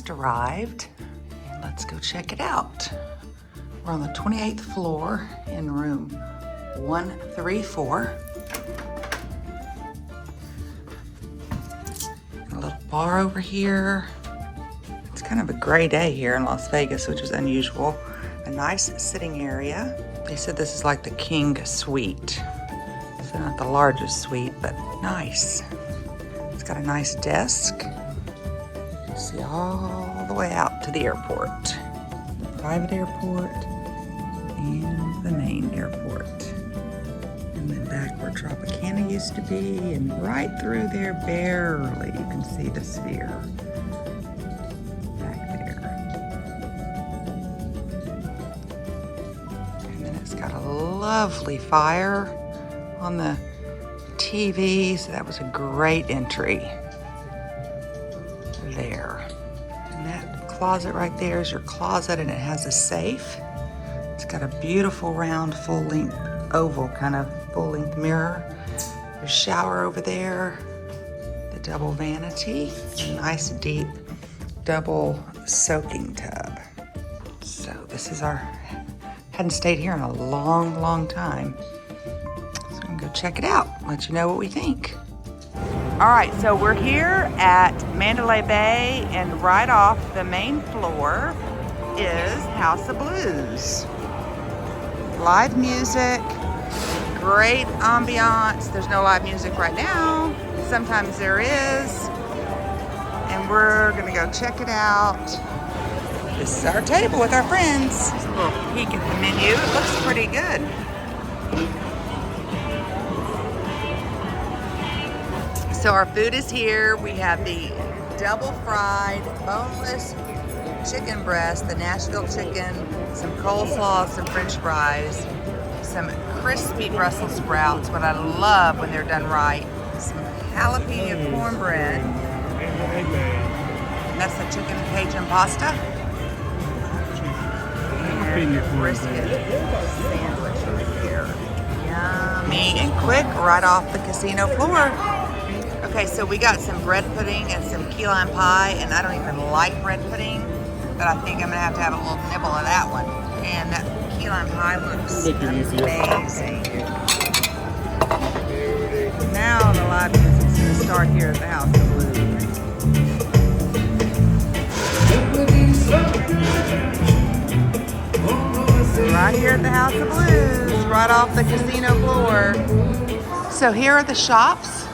just arrived, and let's go check it out. We're on the 28th floor in room 134. A little bar over here. It's kind of a gray day here in Las Vegas, which is unusual. A nice sitting area. They said this is like the king suite. So not the largest suite, but nice. It's got a nice desk. You can see all the way out to the airport. The private airport and the main airport. And then back where Tropicana used to be, and right through there, barely, you can see the Sphere. Back there. And then it's got a lovely fire on the TV, so that was a great entry there. And that closet right there is your closet, and it has a safe. It's got a beautiful round full-length oval kind of full-length mirror. There's a shower over there, the double vanity, a nice deep double soaking tub. So this is our, hadn't stayed here in a long time. So I'm gonna go check it out, let you know what we think. All right, so we're here at Mandalay Bay, and right off the main floor is House of Blues. Live music, great ambiance. There's no live music right now. Sometimes there is. And we're gonna go check it out. This is our table with our friends. Just a little peek at the menu. It looks pretty good. So our food is here. We have the double fried, boneless chicken breast, the Nashville chicken, some coleslaw, some french fries, some crispy Brussels sprouts, what I love when they're done right, some jalapeno cornbread, and that's the chicken Cajun pasta, and the brisket sandwich right here. Yummy and quick, right off the casino floor. Okay, so we got some bread pudding and some key lime pie, and I don't even like bread pudding, but I think I'm gonna have to have a little nibble of that one. And that key lime pie looks amazing. Now the live music's gonna start here at the House of Blues. Right here at the House of Blues, right off the casino floor. So here are the shops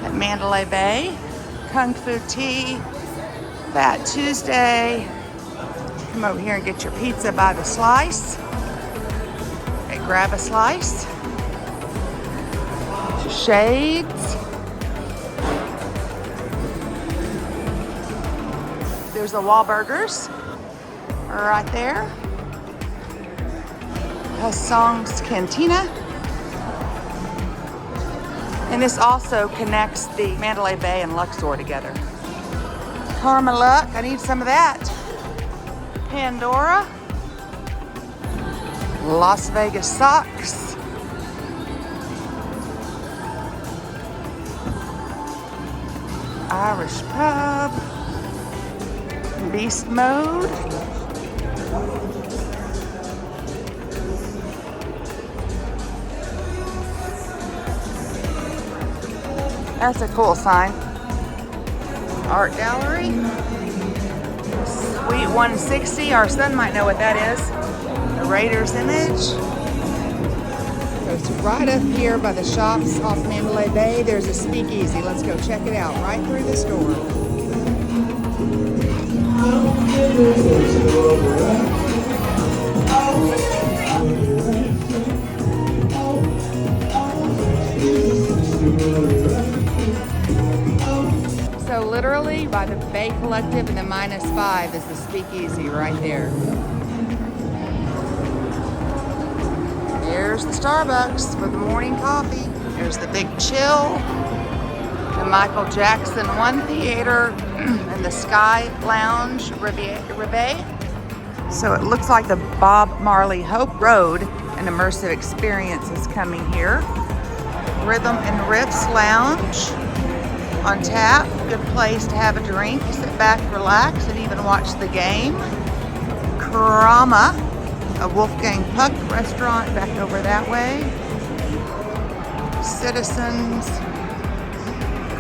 at Mandalay Bay. Kung Fu Tea, Fat Tuesday. Come over here and get your pizza by the slice. Okay, grab a slice. Get your shades. There's the Wahlburgers right there. Hassong's Cantina. And this also connects the Mandalay Bay and Luxor together. Karma Luck, I need some of that. Pandora. Las Vegas Socks. Irish Pub. Beast Mode. That's a cool sign. Art Gallery. Suite 160. Our son might know what that is. The Raiders image. It's right up here by the shops off Mandalay Bay. There's a speakeasy. Let's go check it out right through this door. So literally by the Bay Collective and the -5 is the speakeasy right there. There's the Starbucks for the morning coffee. There's the Big Chill, the Michael Jackson One Theater, and the Sky Lounge Rivet. So it looks like the Bob Marley Hope Road, an immersive experience, is coming here. Rhythm and Riffs Lounge. on tap. Good place to have a drink, sit back, relax, and even watch the game. Krama, a Wolfgang Puck restaurant back over that way. Citizens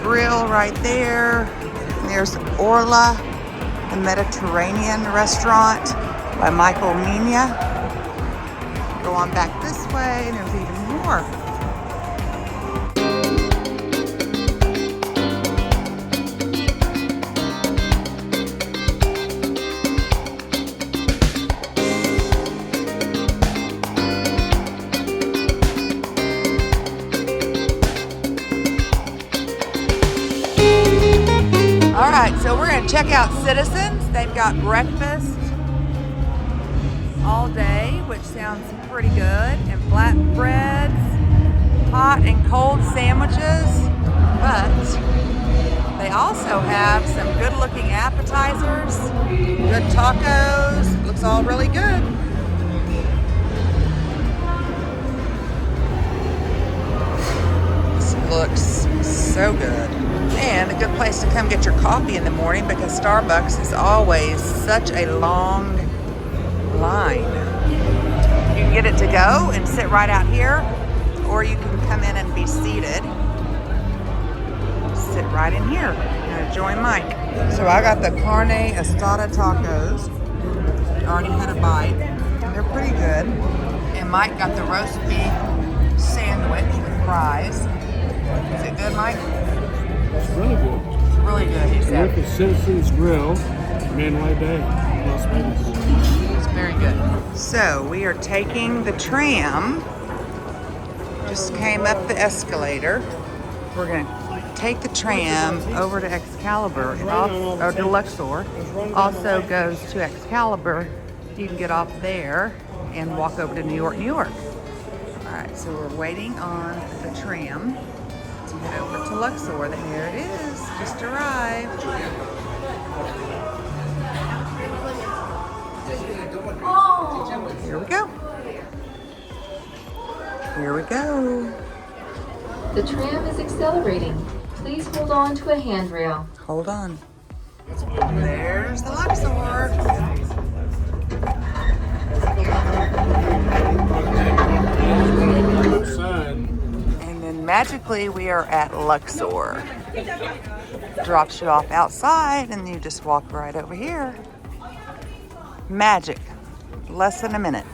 Grill right there. There's Orla, the Mediterranean restaurant by Michael Mina. Go on back this way, and there's even more. All right, so we're gonna check out Citizens. They've got breakfast all day, which sounds pretty good, and flatbreads, hot and cold sandwiches, but they also have some good looking appetizers, good tacos. Looks all really good. This looks so good. And a good place to come get your coffee in the morning, because Starbucks is always such a long line. You can get it to go and sit right out here, or you can come in and be seated. Sit right in here. I'm gonna join Mike. So I got the carne asada tacos. Already had a bite. They're pretty good. And Mike got the roast beef sandwich with fries. Is it good, Mike? It's really good. It's really good, he said. Look at Citizens Grill, Mandalay Bay, Las Vegas. It's very good. So we are taking the tram. Just came up the escalator. We're gonna take the tram over to Excalibur, or to Luxor. Also goes to Excalibur. You can get off there and walk over to New York, New York. All right, so we're waiting on the tram to head over to Luxor. There it is, just arrived. Here we go. Here we go. The tram is accelerating. Please hold on to a handrail. Hold on. There's the Luxor. And then magically we are at Luxor. Drops you off outside and you just walk right over here. Magic. Less than a minute.